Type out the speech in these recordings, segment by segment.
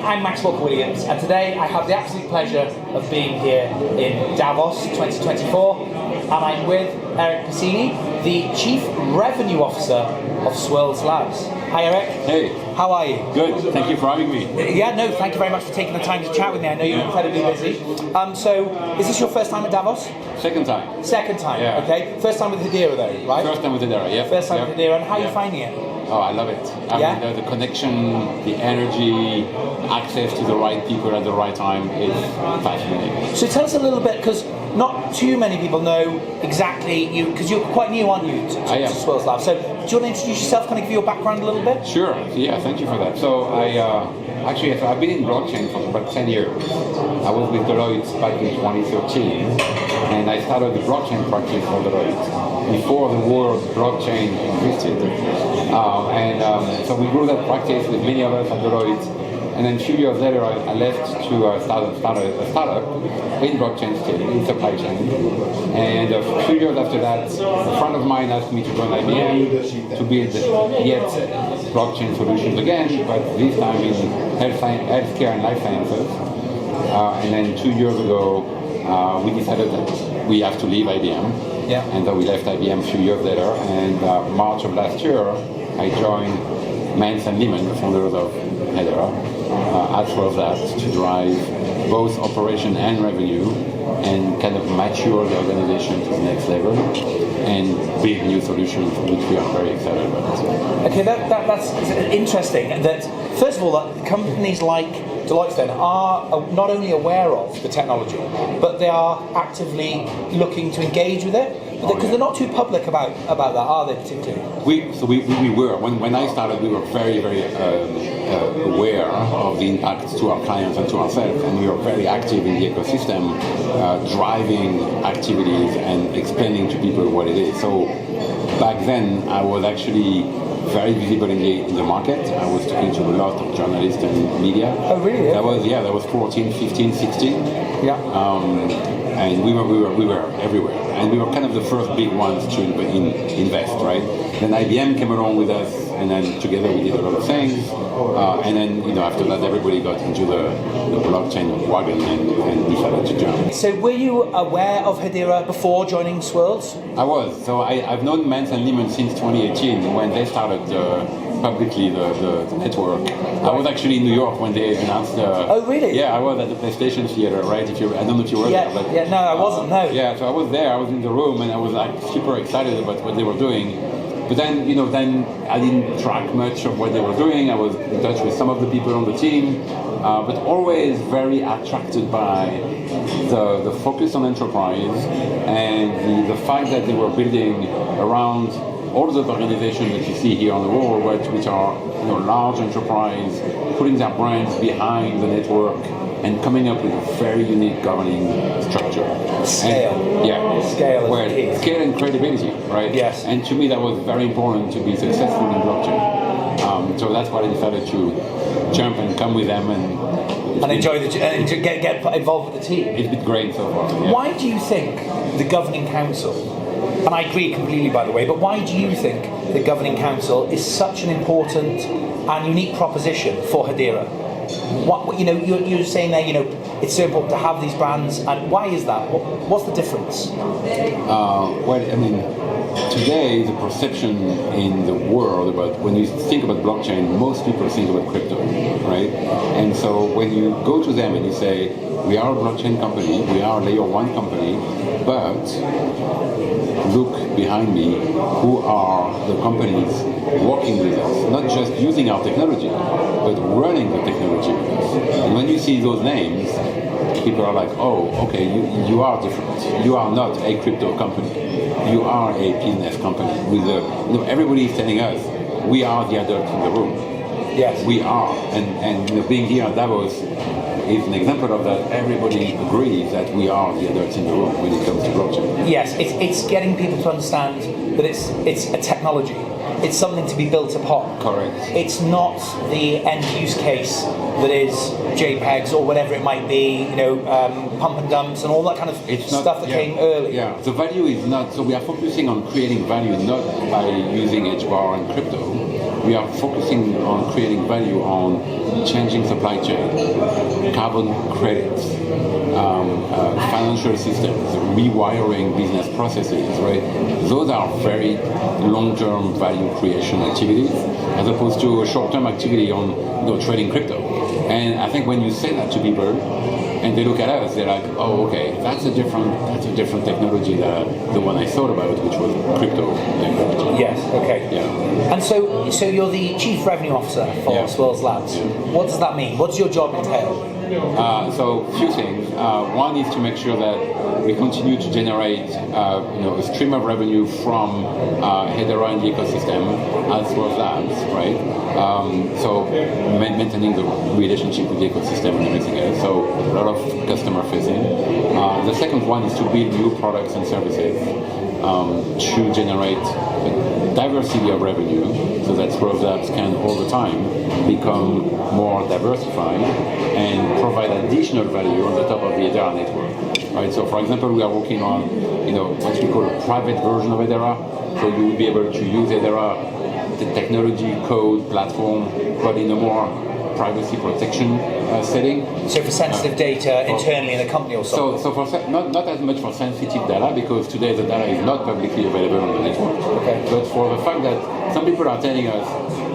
I'm Walker&Williams, and today I have the absolute pleasure of being here in Davos 2024, and I'm with Eric Piscini, the Chief Revenue Officer of Swirlds Labs. Hi Eric. Hey. How are you? Good, thank you for having me. Yeah, no, thank you very much for taking the time to chat with me. I know you're incredibly busy. So, is this your first time at Davos? Second time. Second time, yeah. Okay. First time with Hedera though, right? First time with Hedera, yeah. First time with Hedera, and how are you finding it? Oh, I love it. I mean, the connection, the energy, access to the right people at the right time is fascinating. So tell us a little bit, because not too many people know exactly you, because you're quite new, aren't you, to Swirlds Labs. So do you want to introduce yourself, kind of give your background a little bit? Sure, yeah, thank you for that. So I've been in blockchain for about 10 years. I was with Deloitte back in 2013, and I started the blockchain practice for Deloitte before the word blockchain existed. So we grew that practice with many of us at Deloitte. And then a few years later, I left to start a startup in blockchain still, in supply chain. And a few years after that, a friend of mine asked me to join IBM to build yet blockchain solutions again, but this time in healthcare and life sciences. And then 2 years ago, we decided that we have to leave IBM. Yeah. And so we left IBM a few years later. And March of last year, I joined Mance and Lehman, the founders of Hedera, at Swirlds Labs to drive both operation and revenue and kind of mature the organization to the next level and build new solutions, which we are very excited about. Okay, that's interesting. That first of all, that companies like Deloitte then are not only aware of the technology, but they are actively looking to engage with it. Because they're not too public about that, are they, particularly? We were. When I started, we were very, very aware of the impact to our clients and to ourselves, and we were very active in the ecosystem, driving activities and explaining to people what it is. So back then, I was actually very visible in the market. I was talking to a lot of journalists and media. Oh, really? That was 14, 15, 16. Yeah. And we were everywhere. And we were kind of the first big ones to invest, right? Then IBM came along with us, and then together we did a lot of things. And then, after that, everybody got into the blockchain wagon and decided to jump. So were you aware of Hedera before joining Swirlds? I was. So I've known Mance and Lehman since 2018 when they started publicly the network. I was actually in New York when they announced Oh, really? Yeah, I was at the PlayStation Theater, right? I don't know if you were there. But, no, I wasn't, no. Yeah, so I was there, I was in the room, and I was like super excited about what they were doing. But then, then I didn't track much of what they were doing. I was in touch with some of the people on the team, but always very attracted by the focus on enterprise and the fact that they were building around all those organizations that you see here on the wall, which are large enterprise, putting their brands behind the network and coming up with a very unique governing structure. Scale. Scale is key. Scale and credibility, right? Yes. And to me, that was very important to be successful in blockchain. So that's why I decided to jump and come with them and enjoy and get involved with the team. It's been great so far. Yeah. Why do you think the governing council, and I agree completely by the way, but why do you think the governing council is such an important and unique proposition for Hedera? You're saying there, it's so important to have these brands, and why is that? What's the difference? Today the perception in the world about when you think about blockchain, most people think about crypto, right? And so when you go to them and you say, we are a blockchain company, we are a layer 1 company, but look behind me, who are the companies working with us, not just using our technology, but running the technology with us. And when you see those names, people are like, oh, okay, you are different. You are not a crypto company. You are a business company. With everybody is telling us, we are the adults in the room. Yes. We are. And being here at Davos is an example of that. Everybody agrees that we are the adults in the room when it comes to blockchain. Yes, it's getting people to understand that it's a technology. It's something to be built upon. Correct. It's not the end use case that is JPEGs or whatever it might be, pump and dumps and all that kind of stuff that came early. Yeah, the value is not, so we are focusing on creating value not by using HBAR and crypto. We are focusing on creating value on changing supply chain, carbon credits, financial systems, rewiring business processes, right? Those are very long-term value creation activities as opposed to a short-term activity on trading crypto. And I think when you say that to people and they look at us, they're like, oh, okay, that's a different technology than the one I thought about, which was crypto technology. Yes, okay. Yeah. And so you're the Chief Revenue Officer for Swirlds Labs. Yeah. What does that mean? What does your job entail? So a few things. One is to make sure that we continue to generate a stream of revenue from Hedera and the ecosystem as Swirlds Labs, right? So maintaining the relationship with the ecosystem and everything else. So a lot of customer facing. The second one is to build new products and services to generate a diversity of revenue so that Swirlds Labs can all the time become more diversified and provide additional value on the top of the Hedera network. Right? So for example, we are working on what we call a private version of Hedera. So you will be able to use Hedera, the technology, code, platform, but in a more privacy protection setting. So for sensitive data internally in a company or something? So for not as much for sensitive data, because today the data is not publicly available on the network. Okay. But for the fact that some people are telling us,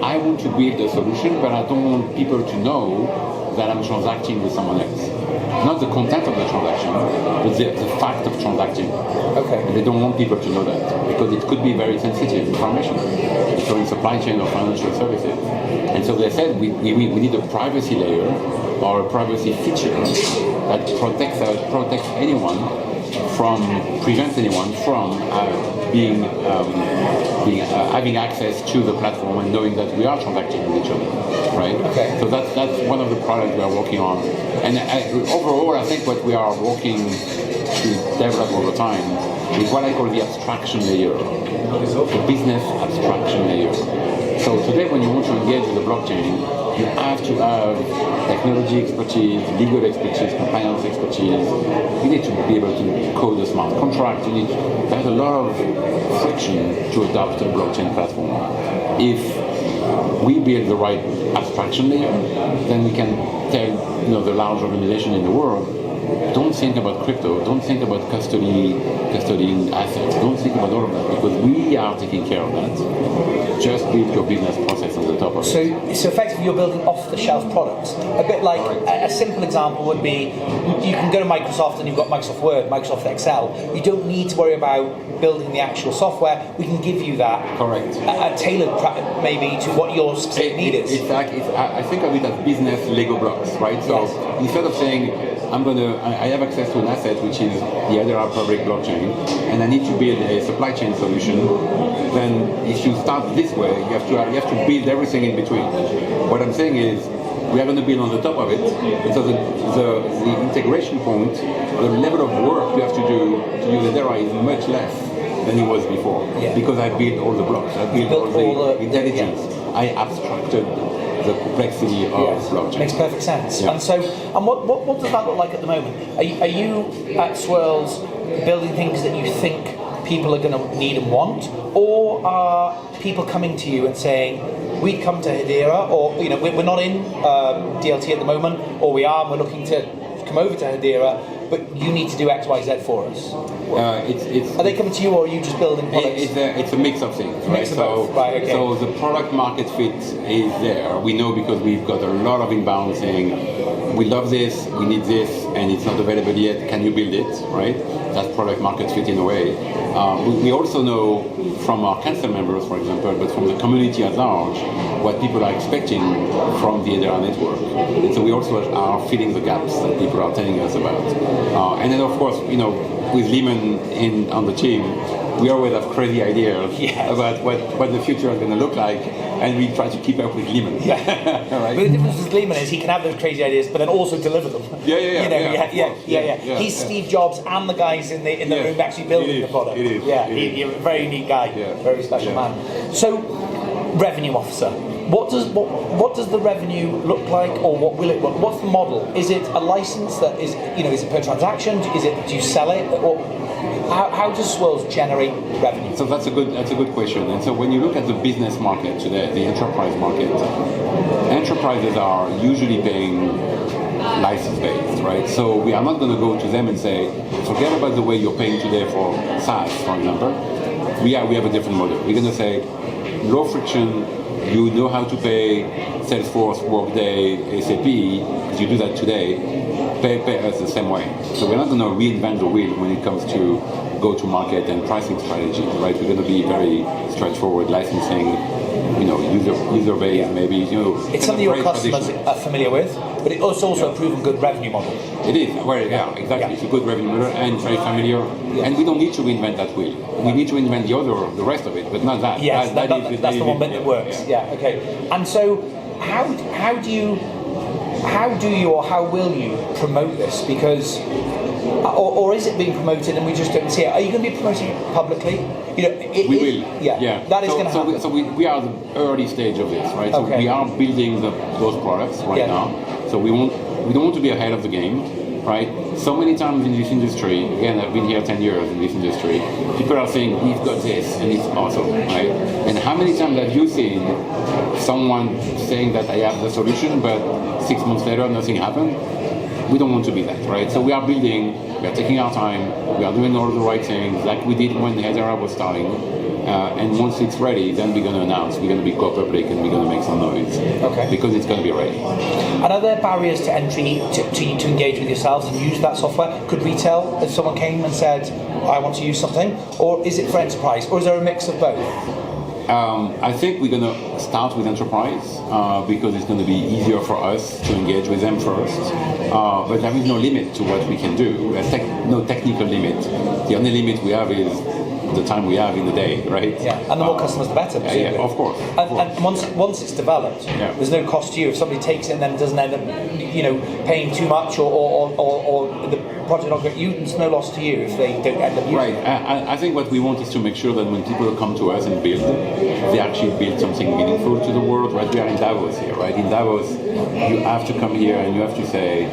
I want to build a solution, but I don't want people to know that I'm transacting with someone else. Not the content of the transaction, but the fact of transacting. Okay. And they don't want people to know that, because it could be very sensitive information, so in supply chain or financial services. And so they said we need a privacy layer or a privacy feature that protects anyone prevents anyone from having access to the platform and knowing that we are transacting with each other, right? Okay. So that's one of the products we are working on. And overall, I think what we are working to develop over time is what I call the abstraction layer, the business abstraction layer. So today, when you want to engage with the blockchain, you have to have technology expertise, legal expertise, compliance expertise. You need to be able to code a smart contract. There's a lot of friction to adopt a blockchain platform. If we build the right abstraction layer, then we can tell the large organization in the world, don't think about crypto, don't think about custodying assets, don't think about all of that, because we are taking care of that. Just build your business process on the top of it. So effectively you're building off-the-shelf products. A bit like, a simple example would be, you can go to Microsoft and you've got Microsoft Word, Microsoft Excel. You don't need to worry about building the actual software. We can give you that. Correct. Tailored maybe to what your specific need is. I think of it as business Lego blocks, right? So instead of saying, I have access to an asset which is the Hedera public blockchain, and I need to build a supply chain solution, then if you start this way, you have to build everything in between. What I'm saying is, we are going to build on the top of it, so the integration point, the level of work you have to do to use Hedera is much less than it was before, because I built all the blocks, I built all the intelligence, I abstracted the complexity of blockchain. Makes perfect sense. Yeah. And what does that look like at the moment? Are you at Swirlds building things that you think people are going to need and want, or are people coming to you and saying, we come to Hedera, or we're not in DLT at the moment, or we're looking to come over to Hedera. but you need to do X, Y, Z for us. It's Are they coming to you, or are you just building products? It's a mix of things, right? Mix of both. Right, okay. So the product market fit is there. We know because we've got a lot of inbound saying, we love this, we need this, and it's not available yet. Can you build it, right? That's product market fit in a way. We also know from our council members, for example, but from the community at large, what people are expecting from the Hedera network. And so we also are filling the gaps that people are telling us about. And then, of course, with Lehman on the team, we always have crazy ideas about what the future is going to look like, and we try to keep up with Lehman. Yeah. Right? But the difference with Lehman is he can have those crazy ideas, but then also deliver them. Yeah. He's Steve Jobs and the guys in the room actually building the product. It is. He's a very unique guy, very special man. So, revenue officer. What does the revenue look like, or what will it? What's the model? Is it a license that is is it per transaction? Do you sell it, or how does Swirlds generate revenue? So that's a good question. And so when you look at the business market today, the enterprise market, enterprises are usually paying license-based, right? So we are not going to go to them and say, forget about the way you're paying today for SaaS, for example. We have a different model. We're going to say, low friction. You know how to pay Salesforce, Workday, SAP, because you do that today, pay us the same way. So we're not going to reinvent the wheel when it comes to go-to-market and pricing strategy, right? We're going to be very straightforward, licensing, user base, maybe, It's something your customers are familiar with, but it's also a proven good revenue model. It is, exactly. Yeah. It's a good revenue model and very familiar, and we don't need to reinvent that wheel. We need to invent the rest of it, but not that. Yes, that's the one bit that works. Yeah. Okay. And so, how do you or how will you promote this? Because, or is it being promoted and we just don't see it? Are you going to be promoting it publicly? We will. Yeah. That is going to happen. So we are the early stage of this, right? So we are building those products right now. So we don't want to be ahead of the game, right? So many times in this industry, again, I've been here 10 years in this industry, people are saying, we've got this, and it's awesome, right? And how many times have you seen someone saying that I have the solution, but 6 months later, nothing happened? We don't want to be that, right? So we are building, we are taking our time, we are doing all the right things, like we did when Hedera was starting. And once it's ready, then we're going to announce, we're going to be go-public, and we're going to make some noise. Okay. Because it's going to be ready. And are there barriers to entry to engage with yourselves and use that software? Could retail, if someone came and said, I want to use something? Or is it for enterprise? Or is there a mix of both? I think we're going to start with enterprise because it's going to be easier for us to engage with them first. But there is no limit to what we can do. There's no technical limit. The only limit we have is the time we have in the day, right? Yeah, and the more customers, the better. Yeah, of course. And once it's developed, there's no cost to you. If somebody takes it and then doesn't end up, paying too much or the project not going, it's no loss to you if they don't end up using it. Right. I think what we want is to make sure that when people come to us and build, they actually build something meaningful to the world. Right? We are in Davos here, right? In Davos, you have to come here and you have to say,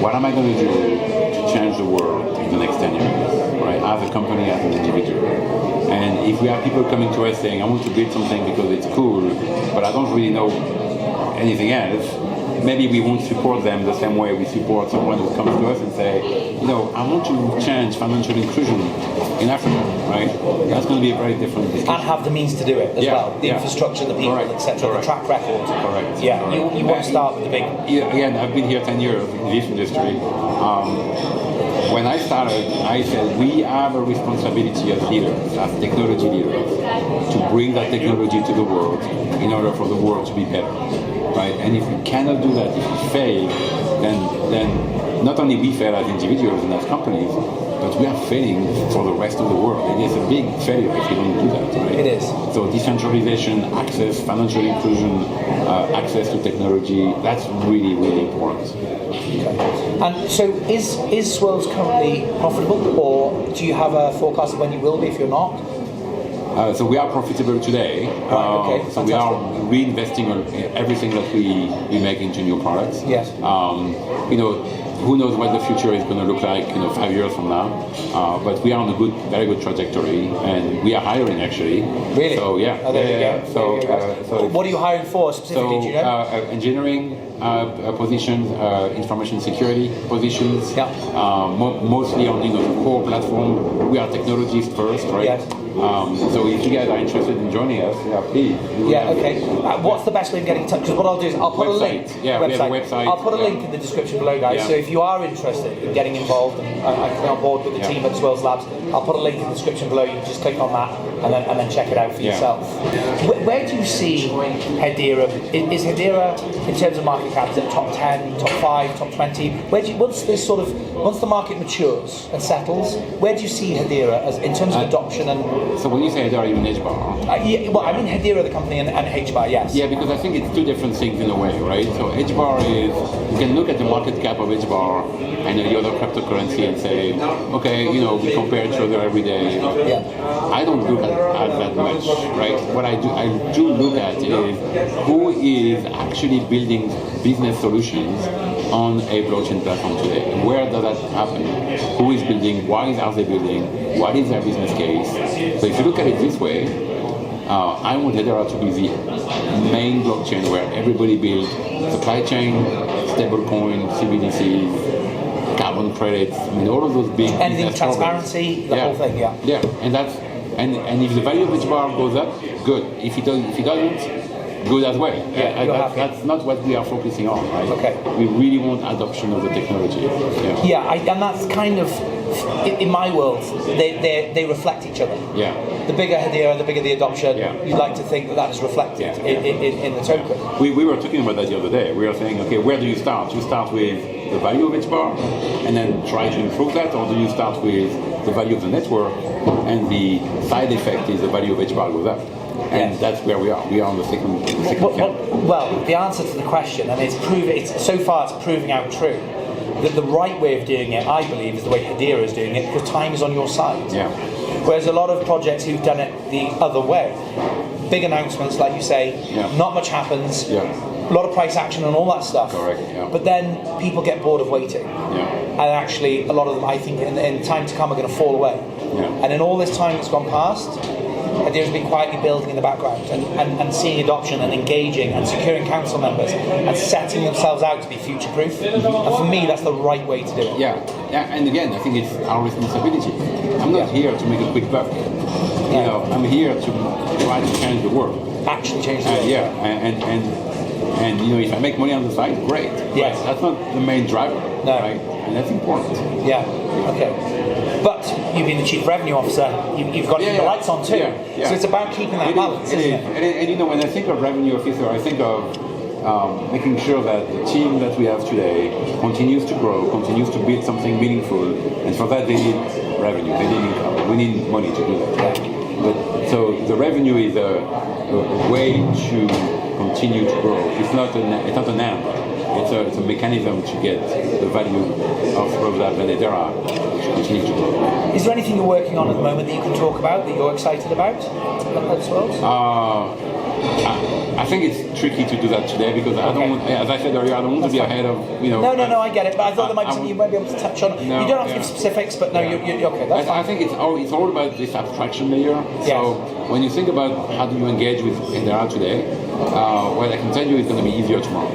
what am I going to do to change the world in the next 10 years? Right, as a company, as an individual. And if we have people coming to us saying, I want to build something because it's cool, but I don't really know anything else, maybe we won't support them the same way we support someone who comes to us and say, I want to change financial inclusion in Africa, right? That's going to be a very different discussion. And have the means to do it as well. The infrastructure, the people, etc., the track record. Correct. Yeah, correct. You want to start with the big... Again, I've been here 10 years in this industry. When I started, I said we have a responsibility as leaders, as technology leaders, to bring that technology to the world in order for the world to be better, right? And if we cannot do that, if we fail, then not only we fail as individuals and as companies, but we are failing for the rest of the world. And it's a big failure if you don't do that, right? It is. So decentralization, access, financial inclusion, access to technology, that's really, really important. Okay. And so is Swirlds currently profitable, or do you have a forecast of when you will be if you're not? So we are profitable today. Okay. So we are reinvesting on everything that we make into new products. Yes. who knows what the future is going to look like, 5 years from now. But we are on a very good trajectory, and we are hiring actually. Really? So yeah. Oh, there you go. So what are you hiring for specifically? Do you know? Engineering positions, information security positions. Yeah. Mostly on the core platform. We are technologists first, right? Yes. So if you guys are interested in joining us, please. Yeah, okay. What's the best way of getting in touch? Because what I'll do is I'll put a link. Yeah, we have a website. I'll put a link in the description below, guys. Yeah. So if you are interested in getting involved and coming on board with the team at Swirlds Labs, I'll put a link in the description below. You can just click on that and then check it out for yourself. Where do you see Hedera? Is Hedera, in terms of market cap, is it top 10, top 5, top 20? Once the market matures and settles, where do you see Hedera as in terms of adoption and? So when you say Hedera, you mean HBAR? I mean Hedera, the company, and HBAR, yes. Yeah, because I think it's two different things in a way, right? So HBAR is, you can look at the market cap of HBAR and the other cryptocurrency and say, okay, we compare each other every day. Yeah. I don't look at that much, right? What I do look at is who is actually building business solutions on a blockchain platform today. Where does that happen? Who is building? Why are they building? What is their business case? So if you look at it this way, I want Hedera to be the main blockchain where everybody builds supply chain, stablecoin, CBDCs, carbon credits. I mean, all of those big anything transparency, the whole thing, yeah. Yeah, and if the value of each bar goes up, good. If it doesn't, good as well. That's not what we are focusing on, right? Okay. We really want adoption of the technology. And that's kind of, in my world, they reflect each other. Yeah. The bigger Hedera, the bigger the adoption. Yeah. You'd like to think that is reflected in the token. We were talking about that the other day. We were saying, okay, where do you start? You start with the value of each bar and then try to improve that, or do you start with the value of the network and the side effect is the value of each bar goes up? And that's where we are. We are on the second camp. Well, the answer to the question, and so far it's proving out true, that the right way of doing it, I believe, is the way Hedera is doing it, because time is on your side. Yeah. Whereas a lot of projects who've done it the other way, big announcements, like you say, not much happens, a lot of price action and all that stuff. Correct, yeah. But then people get bored of waiting. And actually, a lot of them, I think, in time to come are going to fall away. And in all this time that's gone past, Hedera's been quietly building in the background and seeing adoption and engaging and securing council members and setting themselves out to be future-proof. And for me, that's the right way to do it. Yeah, and again, I think it's our responsibility. I'm not here to make a quick buck. I'm here to try to change the world. Actually change the world. And if I make money on the side, great. Yes. But that's not the main driver. No. Right? And that's important. Yeah. Okay. But you've been the chief revenue officer. You've got to keep the lights on too. Yeah. So it's about keeping that balance, isn't it? And when I think of revenue officer, I think of making sure that the team that we have today continues to grow, continues to build something meaningful, and for that they need revenue, they need income. We need money to do that. So the revenue is a way to continue to grow. It's not an end. It's a mechanism to get the value of Swirlds Labs and Hedera to continue to grow. Is there anything you're working on at the moment that you can talk about, that you're excited about at Swirlds? I think it's tricky to do that today because I don't want, as I said earlier, I don't want to be ahead of, No, I get it, but I thought there might be something you might be able to touch on. You don't have to give specifics, but no, you're okay, that's fine. I think it's all about this abstraction layer. So when you think about how do you engage with Hedera today, what I can tell you is going to be easier tomorrow,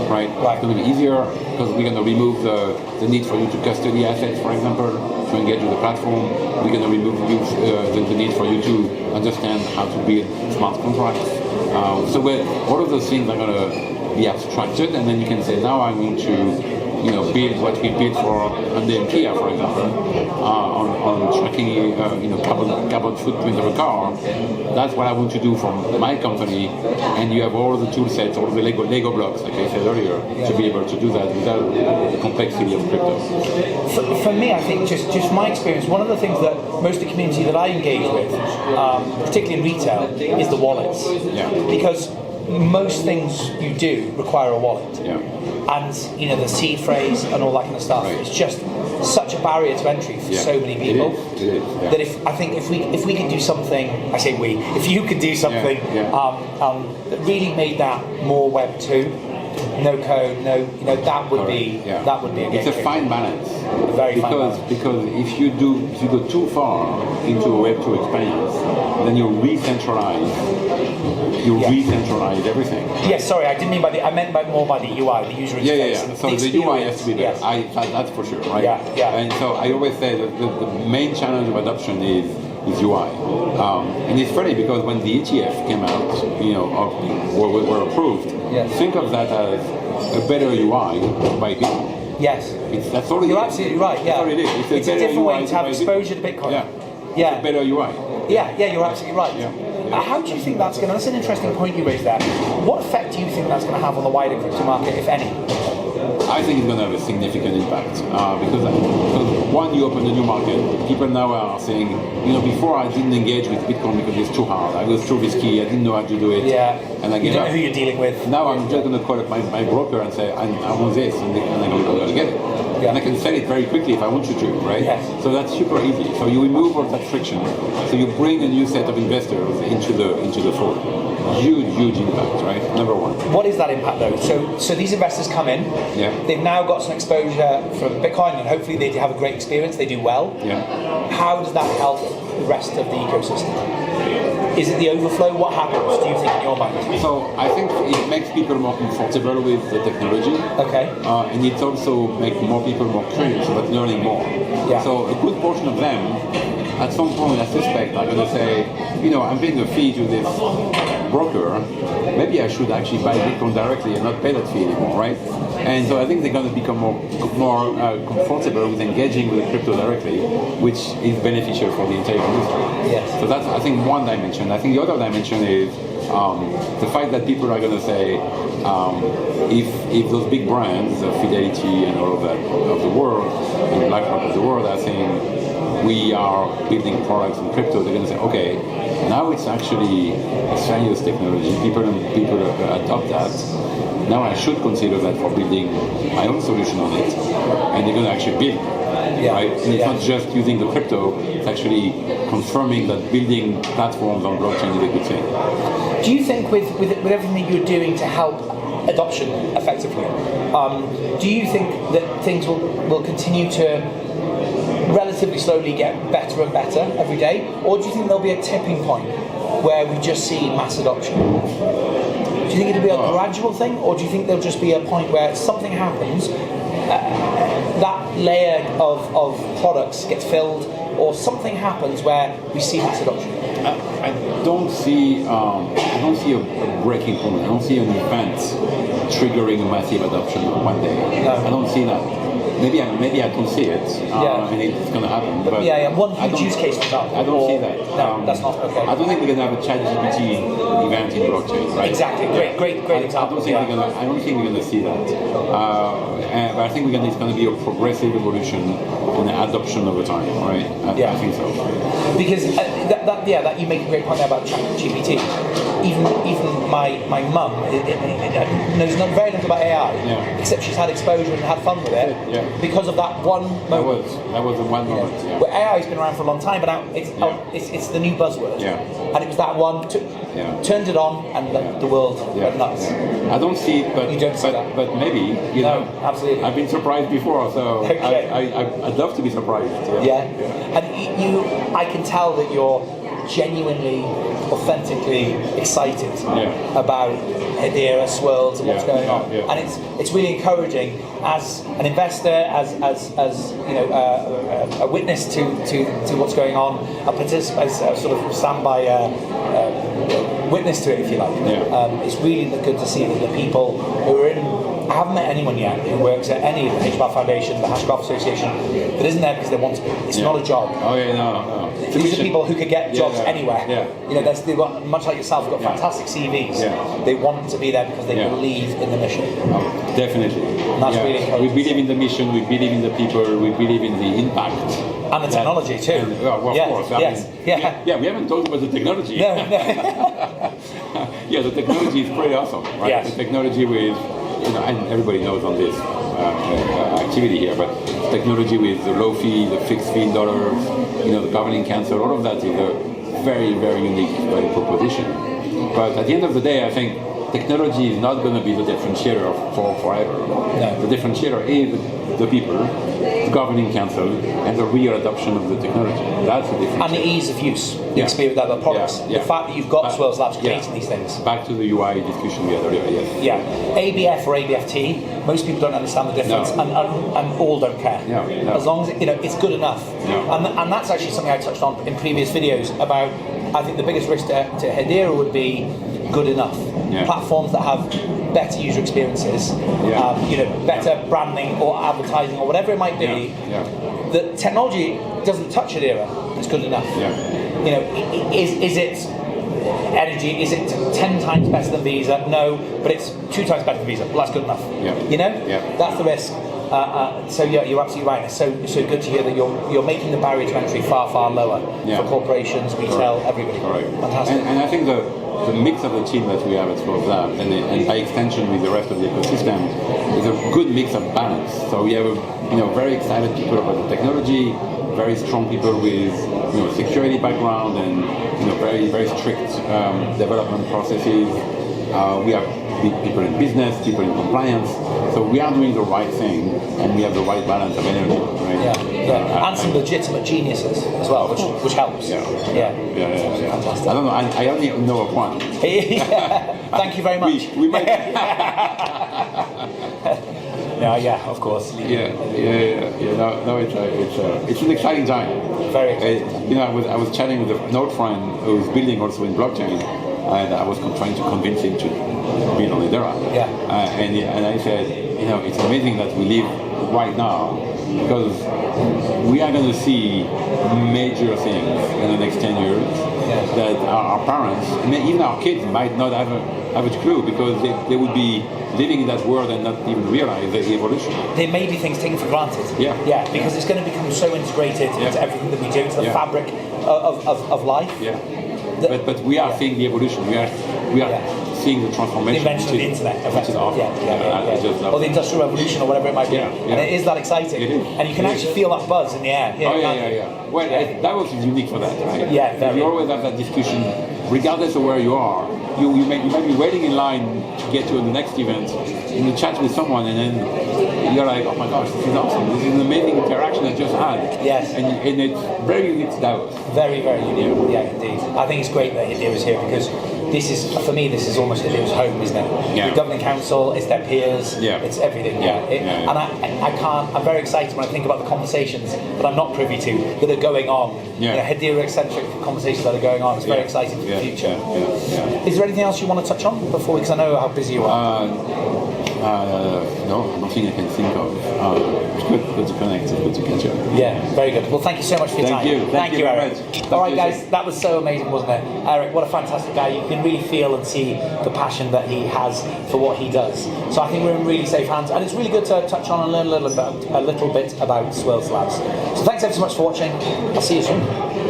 right? It's going to be easier because we're going to remove the need for you to custody assets, for example, to engage with the platform. We're going to remove the need for you to understand how to build smart contracts. So all of those things are going to be abstracted, and then you can say, now I want to build what we built for Hyundai and Kia, for example, on tracking carbon footprint of a car. That's what I want to do from my company, and you have all the tool sets, all the Lego blocks, like I said earlier, to be able to do that without the complexity of crypto. For me, I think just my experience, one of the things that most of the community that I engage with, particularly in retail, is the wallets. Because most things you do require a wallet. And the seed phrase and all that kind of stuff. It's just such a barrier to entry for so many people. It is. That if we could do something, I say we, if you could do something that really made that more Web 2, no code, no, that would be Yeah. that would be a game It's a changer. fine balance. A very fine balance. Because if you go too far into a Web2 experience, then you re-centralize everything. Yes, sorry, I didn't mean I meant more by the UI, the user interface. Yeah. and So the UI has to be there. Yes. That's for sure, right? Yeah. And so I always say that the main challenge of adoption is UI. And it's funny because when the ETF came out, were approved, Yes. think of that as a better UI by people. Yes. That's all it is. You're absolutely right, yeah. That's all it is. It's a better different way UI to have by exposure to people. Bitcoin. Yeah. It's a better UI. Yeah, you're absolutely right. Yeah. How do you think that's going to, that's an interesting point you raised there. What effect do you think that's going to have on the wider crypto market, if any? I think it's going to have a significant impact because one, you open a new market. People now are saying, before I didn't engage with Bitcoin because it's too hard. I was too risky. I didn't know how to do it. Yeah. And I You gave don't up. know who you're dealing with. Now I'm just going to call up my broker and say, I want this, and I'm going to go get it. Yeah. And I can sell it very quickly if I want you to, right? Yes. So that's super easy. So you remove all that friction. So you bring a new set of investors into the fold. Huge impact, right? Number one. What is that impact though? So these investors come in, Yeah. they've now got some exposure from Bitcoin and hopefully they have a great experience, they do well. Yeah. How does that help the rest of the ecosystem? Is it the overflow? What happens, do you think, in your mind? So I think it makes people more comfortable with the technology. Okay. And it also makes more people more curious about learning more. Yeah. So a good portion of them, at some point, I suspect, are going to say, I'm paying a fee to this broker. Maybe I should actually buy Bitcoin directly and not pay that fee anymore, right? And so I think they're going to become more comfortable with engaging with the crypto directly, which is beneficial for the entire industry. Yes. So that's, I think, one dimension. I think the other dimension is the fact that people are going to say, if those big brands, Fidelity and all of that of the world, and BlackRock of the world, are saying we are building products in crypto, they're going to say, okay, now it's actually a serious technology. People adopt that. Now I should consider that for building my own solution on it, and they're going to actually build. Yeah. Right? And it's not just using the crypto, it's actually confirming that building platforms on blockchain is a good thing. Do you think with everything that you're doing to help adoption effectively, do you think that things will continue to relatively slowly get better and better every day? Or do you think there'll be a tipping point where we just see mass adoption? Do you think it'll be a gradual thing, or do you think there'll just be a point where something happens, that layer of products gets filled, or something happens where we see mass adoption? I don't see a breaking point. I don't see an event triggering a massive adoption one day. No. I don't see that. Maybe I don't see it, and it's going to happen. But one huge use case for example. I don't see that. No, that's not okay. I don't think we're going to have a ChatGPT event in blockchain, right? Exactly. Great example. I don't think we're going to see that. But I think it's going to be a progressive evolution and adoption over time, right? I think so. Because that you make a great point there about ChatGPT. Even my mum knows very little about AI, except she's had exposure and had fun with it because of that one moment. That was the one moment. Yeah. Where AI has been around for a long time, but now it's the new buzzword. Yeah. And it was that one turned it on, and the world went nuts. I don't see it, but You don't see that. But maybe absolutely. I've been surprised before, so Okay. I'd love to be surprised. And I can tell that you're genuinely, authentically excited about Hedera, Swirlds, and what's going on. And it's really encouraging as an investor, as a witness to what's going on, a participant, as a sort of standby witness to it, if you like. It's really good to see that the people who are in. I haven't met anyone yet who works at any of the HBAF Foundation, the Hashgraph Association, that isn't there because they want to be. It's not a job. Oh yeah, no. These are people who could get jobs anywhere. Yeah. They've got, much like yourself, they've got fantastic CVs. Yeah. They want to be there because they believe in the mission. Oh, definitely. And that's really encouraging. We believe in the mission, we believe in the people, we believe in the impact. And the technology too. Of course. We haven't talked about the technology. No. Yeah, the technology is pretty awesome, right? Yes. The technology with, and everybody knows on this activity here, but technology with the low fee, the fixed fee in dollars, the governing council, all of that is a very, very unique value proposition. But at the end of the day, I think technology is not going to be the differentiator for forever. No. The differentiator is the people, the governing council, and the real adoption of the technology. That's the difference. And the ease of use, the experience of the products. The fact that you've got Swirlds Labs creating these things. Back to the UI discussion we had earlier, yes. Yeah. ABF or ABFT, most people don't understand the difference and all don't care. No. As long as it's good enough. No. And that's actually something I touched on in previous videos about, I think the biggest risk to Hedera would be good enough. Yeah. Platforms that have better user experiences, better branding or advertising or whatever it might be. The technology doesn't touch Hedera. It's good enough. Is it energy? Is it 10 times better than Visa? No, but it's 2 times better than Visa. Well, that's good enough. That's the risk. So you're absolutely right. It's so good to hear that you're making the barrier to entry far, far lower for corporations, retail, everybody. Fantastic. And I think the mix of the team that we have at Swirlds Labs, and by extension with the rest of the ecosystem, is a good mix of balance. So we have very excited people about the technology, very strong people with security background and very, very strict development processes. We have people in business, people in compliance. So we are doing the right thing, and we have the right balance of energy, right? And some legitimate geniuses as well, which helps. Fantastic. I don't know. I only know of one. Thank you very much. We might. Of course. No, it's an exciting time. Very exciting. I was chatting with an old friend who's building also in blockchain, and I was trying to convince him to build on Hedera. And I said, it's amazing that we live right now, because we are going to see major things in the next 10 years that our parents, and even our kids, might not have a clue, because they would be living in that world and not even realize the evolution. There may be things taken for granted. Because it's going to become so integrated into everything that we do, into the fabric of life. But we are seeing the evolution. We are seeing the transformation. The invention of the internet. Which is awesome. Or the industrial revolution, or whatever it might be. And it is that exciting. It is. And you can actually feel that buzz in the air. Well, that was unique for that, right? You always have that discussion, regardless of where you are. You may be waiting in line to get to the next event, and you chat with someone, and then you're like, oh my gosh, this is awesome. This is an amazing interaction I just had. And it's very unique to Davos. Very, very unique. Indeed. I think it's great that Hedera is here, because this is almost Hedera's home, isn't it? The governing council, it's their peers, it's everything. And I'm very excited when I think about the conversations that I'm not privy to that are going on. Hedera-eccentric conversations that are going on. It's very exciting for the future. Is there anything else you want to touch on before? Because I know how busy you are. No, nothing I can think of. It's good to connect, it's good to catch up. Very good. Well, thank you so much for your time. Thank you, Eric. much. All right, guys, that was so amazing, wasn't it? Eric, what a fantastic guy. You can really feel and see the passion that he has for what he does. So I think we're in really safe hands, and it's really good to touch on and learn a little bit about Swirlds Labs. So thanks ever so much for watching. I'll see you soon.